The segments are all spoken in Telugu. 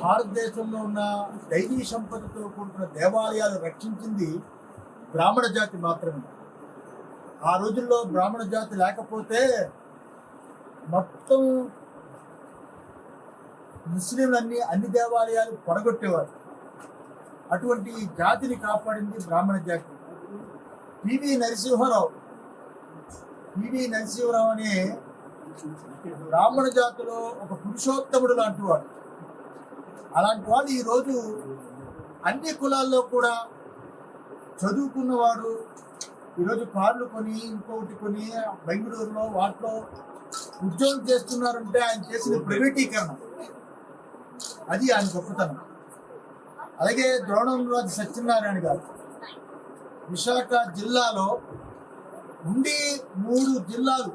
భారతదేశంలో ఉన్న దైవీ సంపదతో కూడుకున్న దేవాలయాలు రక్షించింది బ్రాహ్మణ జాతి మాత్రమే. ఆ రోజుల్లో బ్రాహ్మణ జాతి లేకపోతే మొత్తం ముస్లింలన్నీ అన్ని దేవాలయాలు పడగొట్టేవారు. అటువంటి జాతిని కాపాడింది బ్రాహ్మణ జాతి. పివి నరసింహారావు అనే బ్రాహ్మణ జాతిలో ఒక పురుషోత్తముడు లాంటి వాడు. అలాంటి వాడు ఈరోజు అన్ని కులాల్లో కూడా చదువుకున్నవాడు. ఈరోజు కార్లు కొని ఇంకొకటి కొని బెంగళూరులో వాటిలో ఉద్యోగం చేస్తున్నారంటే ఆయన చేసిన ప్రైవేటీకరణ, అది ఆయన గొప్పతనం. అలాగే ద్రోణంరాజు సత్యనారాయణ గారు విశాఖ జిల్లాలో ఉండి 3 జిల్లాలు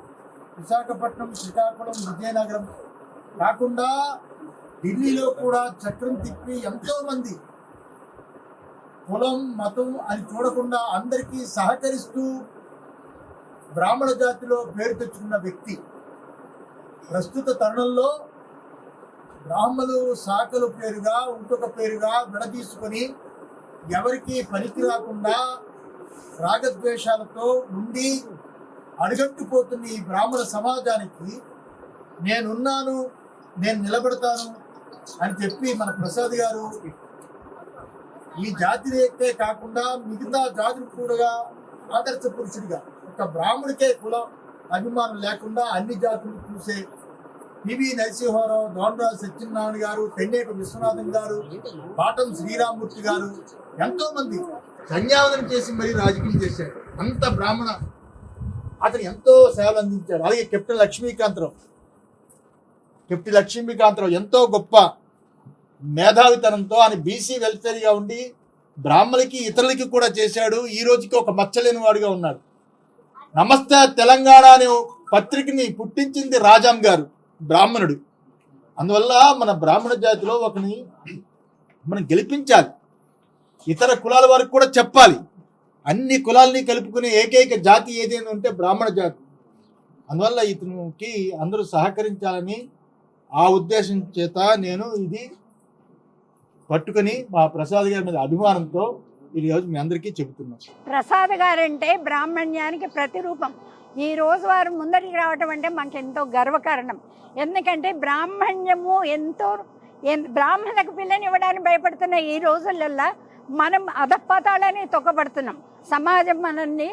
విశాఖపట్నం, శ్రీకాకుళం, విజయనగరం కాకుండా ఢిల్లీలో కూడా చక్రం తిప్పి ఎంతో మంది కులం మతం అని చూడకుండా అందరికీ సహకరిస్తూ బ్రాహ్మణ జాతిలో పేరు తెచ్చుకున్న వ్యక్తి. ప్రస్తుత తరుణంలో బ్రాహ్మణులు శాఖలు పేరుగా ఇంకొక పేరుగా విడదీసుకొని ఎవరికి పనికి రాకుండా రాగద్వేషాలతో ఉండి అడుగట్టుపోతున్న ఈ బ్రాహ్మణ సమాజానికి నేనున్నాను, నేను నిలబడతాను అని చెప్పి మన ప్రసాద్ గారు ఈ జాతికే కాకుండా మిగతా జాతులకు కూడా ఆదర్శ పురుషుడిగా, ఒక బ్రాహ్మణికే కులం అభిమానం లేకుండా అన్ని జాతులు చూసే పివి నరసింహారావు, ద్రోణరాజు సత్యనారాయణ గారు, తెన్నేటి విశ్వనాథం గారు, పాటం శ్రీరామూర్తి గారు ఎంతో మంది సంధ్యావందనం చేసి మరీ రాజకీయం చేశారు. అంత బ్రాహ్మణ అతను ఎంతో సేవలు అందించారు. అలాగే కెప్టెన్ లక్ష్మీకాంతరావు ఎంతో గొప్ప మేధావితనంతో ఆయన బీసీ వెల్ఫేర్గా ఉండి బ్రాహ్మణులకి ఇతరులకి కూడా చేశాడు. ఈ రోజుకి ఒక మచ్చలేని వాడిగా ఉన్నాడు. నమస్తే తెలంగాణ అనే పత్రికని పుట్టించింది రాజాం గారు, బ్రాహ్మణుడు. అందువల్ల మన బ్రాహ్మణ జాతిలో ఒకని మనం గెలిపించాలి, ఇతర కులాల వారికి కూడా చెప్పాలి. అన్ని కులాలని కలుపుకునే ఏకైక జాతి ఏదైనా ఉంటే బ్రాహ్మణ జాతి. అందువల్ల ఇతనికి అందరూ సహకరించాలని ఆ ఉద్దేశం చేత నేను ఇది పట్టుకొని మా ప్రసాద్ గారి మీద అభిమానంతో ఈరోజు మీ అందరికీ చెబుతున్నాను. ప్రసాద్ గారంటే బ్రాహ్మణ్యానికి ప్రతిరూపం. ఈ రోజు వారు ముందరికి రావటం అంటే మాకు ఎంతో గర్వకారణం. ఎందుకంటే బ్రాహ్మణ్యము ఎంతో బ్రాహ్మణులకు పిల్లని ఇవ్వడానికి భయపడుతున్న ఈ రోజులల్లో మనం అధపాతాళని తొక్కబడుతున్నాం. సమాజం మనల్ని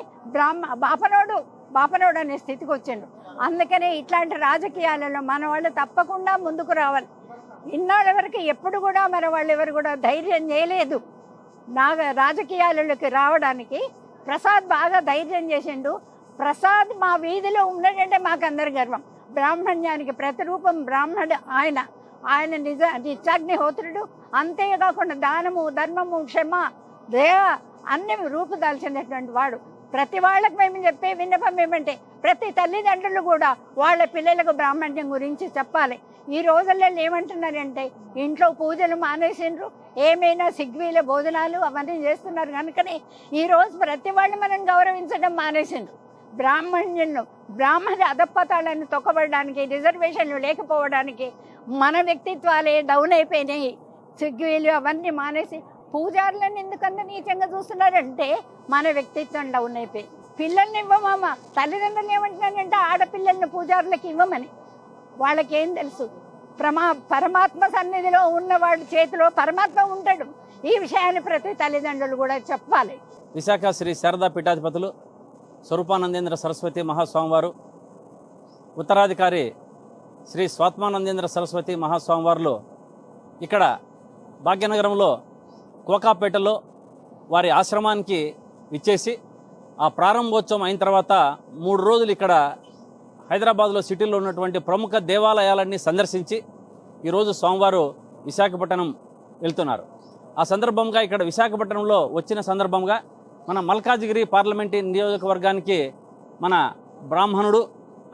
బాపనోడు అనే స్థితికి వచ్చిండు. అందుకనే ఇట్లాంటి రాజకీయాలలో మన వాళ్ళు తప్పకుండా ముందుకు రావాలి. ఇన్నాళ్ళ వరకు ఎప్పుడు కూడా మన వాళ్ళు ఎవరు కూడా ధైర్యం చేయలేదు రాజకీయాలలోకి రావడానికి. ప్రసాద్ బాగా ధైర్యం చేసిండు. ప్రసాద్ మా వీధిలో ఉన్నాడంటే మాకు అందరి గర్వం. బ్రాహ్మణ్యానికి ప్రతిరూపం బ్రాహ్మణుడు ఆయన నిత్యాగ్నిహోత్రుడు. అంతేకాకుండా దానము, ధర్మము, క్షమ, దయ అన్ని రూపుదాల్చినటువంటి వాడు. ప్రతి వాళ్ళకి మేము చెప్పే విన్నపం ఏమంటే ప్రతి తల్లిదండ్రులు కూడా వాళ్ళ పిల్లలకు బ్రాహ్మణ్యం గురించి చెప్పాలి. ఈ రోజుల్లో ఏమంటున్నారంటే ఇంట్లో పూజలు మానేసిండ్రు, ఏమైనా సిగ్వీల భోజనాలు అవన్నీ చేస్తున్నారు. కనుకనే ఈరోజు ప్రతి వాళ్ళు మనం గౌరవించడం మానేసిండ్రు. బ్రాహ్మణ అధపతాళాన్ని తొక్కబడడానికి, రిజర్వేషన్లు లేకపోవడానికి మన వ్యక్తిత్వాలే డౌన్ అయిపోయినాయి. సిగ్వీలు అవన్నీ మానేసి పూజారులను ఎందుకంత నీచంగా చూస్తున్నారంటే మన వ్యక్తిత్వం డౌన్ అయిపోయి. పిల్లల్ని ఇవ్వమమ్మ, తల్లిదండ్రులు ఏమంటున్నారంటే ఆడపిల్లల్ని పూజారులకు ఇవ్వమని. వాళ్ళకేం తెలుసు? పరమాత్మ సన్నిధిలో ఉన్నవాడి చేతిలో పరమాత్మ ఉంటాడు. ఈ విషయాన్ని ప్రతి తల్లిదండ్రులు కూడా చెప్పాలి. విశాఖ శ్రీ శారదా పీఠాధిపతులు స్వరూపానందేంద్ర సరస్వతి మహాస్వామివారు, ఉత్తరాధికారి శ్రీ స్వాత్మానందేంద్ర సరస్వతి మహాస్వామివారులు ఇక్కడ భాగ్యనగరంలో కోకాపేటలో వారి ఆశ్రమానికి విచ్చేసి ఆ ప్రారంభోత్సవం అయిన తర్వాత 3 రోజులు ఇక్కడ హైదరాబాద్లో సిటీలో ఉన్నటువంటి ప్రముఖ దేవాలయాలన్నీ సందర్శించి ఈరోజు సోమవారం విశాఖపట్నం వెళ్తున్నారు. ఆ సందర్భంగా ఇక్కడ విశాఖపట్నంలో వచ్చిన సందర్భంగా మన మల్కాజిగిరి పార్లమెంటు నియోజకవర్గానికి మన బ్రాహ్మణుడు,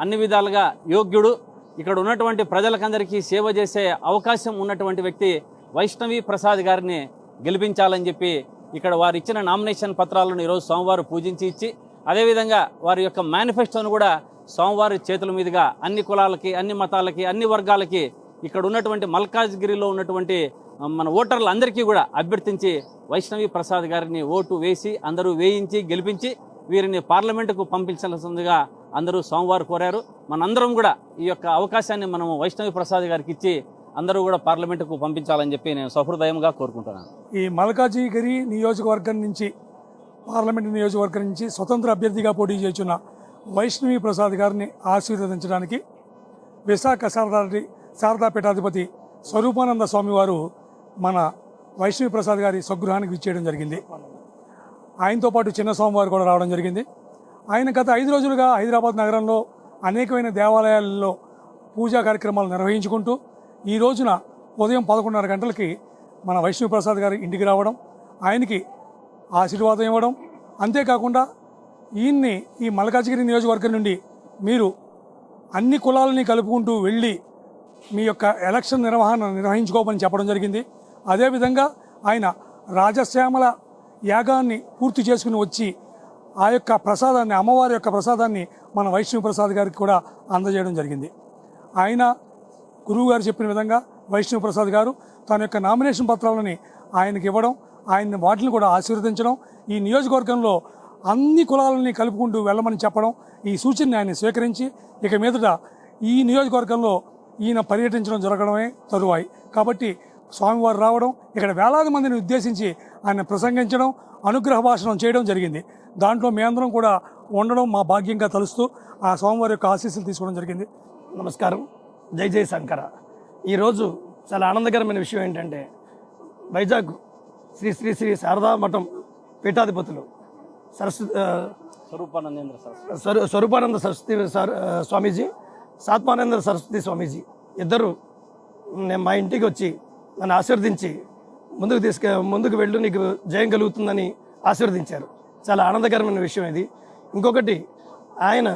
అన్ని విధాలుగా యోగ్యుడు, ఇక్కడ ఉన్నటువంటి ప్రజలకందరికీ సేవ చేసే అవకాశం ఉన్నటువంటి వ్యక్తి వైష్ణవి ప్రసాద్ గారిని గెలిపించాలని చెప్పి ఇక్కడ వారు ఇచ్చిన నామినేషన్ పత్రాలను ఈరోజు సోమవారం పూజించి ఇచ్చి, అదేవిధంగా వారి యొక్క మేనిఫెస్టోను కూడా సోమవారి చేతుల మీదుగా అన్ని కులాలకి, అన్ని మతాలకి, అన్ని వర్గాలకి ఇక్కడ ఉన్నటువంటి మల్కాజ్గిరిలో ఉన్నటువంటి మన ఓటర్లందరికీ కూడా అభ్యర్థించి వైష్ణవి ప్రసాద్ గారిని ఓటు వేసి అందరూ వేయించి గెలిపించి వీరిని పార్లమెంటుకు పంపించాల్సిందిగా అందరూ సోమవారం కోరారు. మనందరం కూడా ఈ యొక్క అవకాశాన్ని మనము వైష్ణవి ప్రసాద్ గారికి ఇచ్చి అందరూ కూడా పార్లమెంటుకు పంపించాలని చెప్పి నేను సహృదయంగా కోరుకుంటున్నాను. ఈ మల్కాజిగిరి నియోజకవర్గం నుంచి పార్లమెంటు నియోజకవర్గం నుంచి స్వతంత్ర అభ్యర్థిగా పోటీ చేస్తున్న వైష్ణవి ప్రసాద్ గారిని ఆశీర్వదించడానికి విశాఖ శారదా పీఠాధిపతి స్వరూపానంద స్వామి వారు మన వైష్ణవి ప్రసాద్ గారి స్వగృహానికి విచ్చేయడం జరిగింది. ఆయనతో పాటు చిన్న స్వామివారు కూడా రావడం జరిగింది. ఆయన గత 5 రోజులుగా హైదరాబాద్ నగరంలో అనేకమైన దేవాలయాల్లో పూజా కార్యక్రమాలు నిర్వహించుకుంటూ ఈ రోజున ఉదయం 11:30 గంటలకి మన వైష్ణవి ప్రసాద్ గారి ఇంటికి రావడం, ఆయనకి ఆశీర్వాదం ఇవ్వడం, అంతేకాకుండా ఈయన్ని ఈ మల్కాజిగిరి నియోజకవర్గం నుండి మీరు అన్ని కులాలని కలుపుకుంటూ వెళ్ళి మీ యొక్క ఎలక్షన్ నిర్వహించుకోమని చెప్పడం జరిగింది. అదేవిధంగా ఆయన రాజశ్యామల యాగాన్ని పూర్తి చేసుకుని వచ్చి ఆ యొక్క ప్రసాదాన్ని, అమ్మవారి యొక్క ప్రసాదాన్ని మన వైష్ణవి ప్రసాద్ గారికి కూడా అందజేయడం జరిగింది. ఆయన గురువు గారు చెప్పిన విధంగా వైష్ణవి ప్రసాద్ గారు తన యొక్క నామినేషన్ పత్రాలని ఆయనకి ఇవ్వడం, ఆయన వాటిని కూడా ఆశీర్వదించడం, ఈ నియోజకవర్గంలో అన్ని కులాలని కలుపుకుంటూ వెళ్ళమని చెప్పడం, ఈ సూచనని ఆయన స్వీకరించి ఇక మీదట ఈ నియోజకవర్గంలో ఈయన పర్యటించడం జరగడమే తరువాయి. కాబట్టి స్వామివారు రావడం, ఇక్కడ వేలాది మందిని ఉద్దేశించి ఆయన ప్రసంగించడం, అనుగ్రహ భాషణం చేయడం జరిగింది. దాంట్లో మేమందరం కూడా ఉండడం మా భాగ్యంగా తలుస్తూ ఆ స్వామివారి యొక్క ఆశీస్సులు తీసుకోవడం జరిగింది. నమస్కారం, జై జై శంకర. ఈరోజు చాలా ఆనందకరమైన విషయం ఏంటంటే వైజాగ్ శ్రీ శ్రీ శ్రీ శారదా మఠం పీఠాధిపతులు స్వరూపానంద సరస్వతి స్వామీజీ, సాత్మానంద సరస్వతి స్వామీజీ ఇద్దరు మా ఇంటికి వచ్చి నన్ను ఆశీర్వదించి ముందుకు వెళ్ళు, నీకు జయం కలుగుతుందని ఆశీర్వదించారు. చాలా ఆనందకరమైన విషయం ఇది. ఇంకొకటి, ఆయన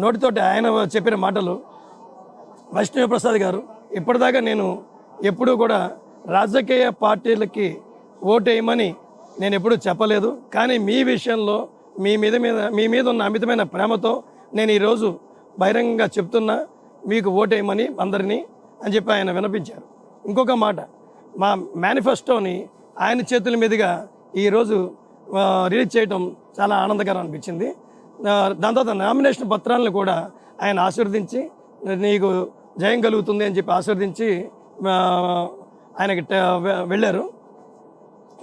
నోటితోటి ఆయన చెప్పిన మాటలు, వైష్ణవి ప్రసాద్ గారు ఇప్పటిదాకా నేను ఎప్పుడూ కూడా రాజకీయ పార్టీలకి ఓటేయమని నేను ఎప్పుడూ చెప్పలేదు, కానీ మీ విషయంలో మీ మీద ఉన్న అమితమైన ప్రేమతో నేను ఈరోజు బహిరంగంగా చెప్తున్నా, మీకు ఓటేయమని అందరినీ అని చెప్పి ఆయన వినిపించారు. ఇంకొక మాట, మా మేనిఫెస్టోని ఆయన చేతుల మీదుగా ఈరోజు రిలీజ్ చేయడం చాలా ఆనందకరం అనిపించింది. దాని తర్వాత నామినేషన్ పత్రాలను కూడా ఆయన ఆశీర్వదించి నీకు జయం కలుగుతుంది అని చెప్పి ఆశీర్వదించి ఆయనకి వెళ్ళారు.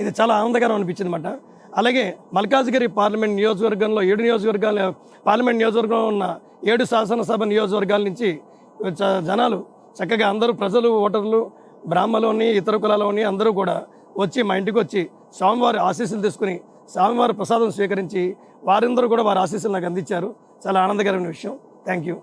ఇది చాలా ఆనందకరం అనిపించింది అన్నమాట. అలాగే మల్కాజిగిరి పార్లమెంట్ నియోజకవర్గంలో 7 నియోజకవర్గాలు, పార్లమెంట్ నియోజకవర్గంలో ఉన్న 7 శాసనసభ నియోజకవర్గాల నుంచి జనాలు చక్కగా అందరూ ప్రజలు, ఓటర్లు, బ్రాహ్మలోని ఇతర కులాలోని అందరూ కూడా వచ్చి మా ఇంటికి వచ్చి స్వామివారి ఆశీస్సులు తీసుకుని స్వామివారి ప్రసాదం స్వీకరించి వారందరూ కూడా వారి ఆశీస్సులు నాకు అందించారు. చాలా ఆనందకరమైన విషయం. Thank you.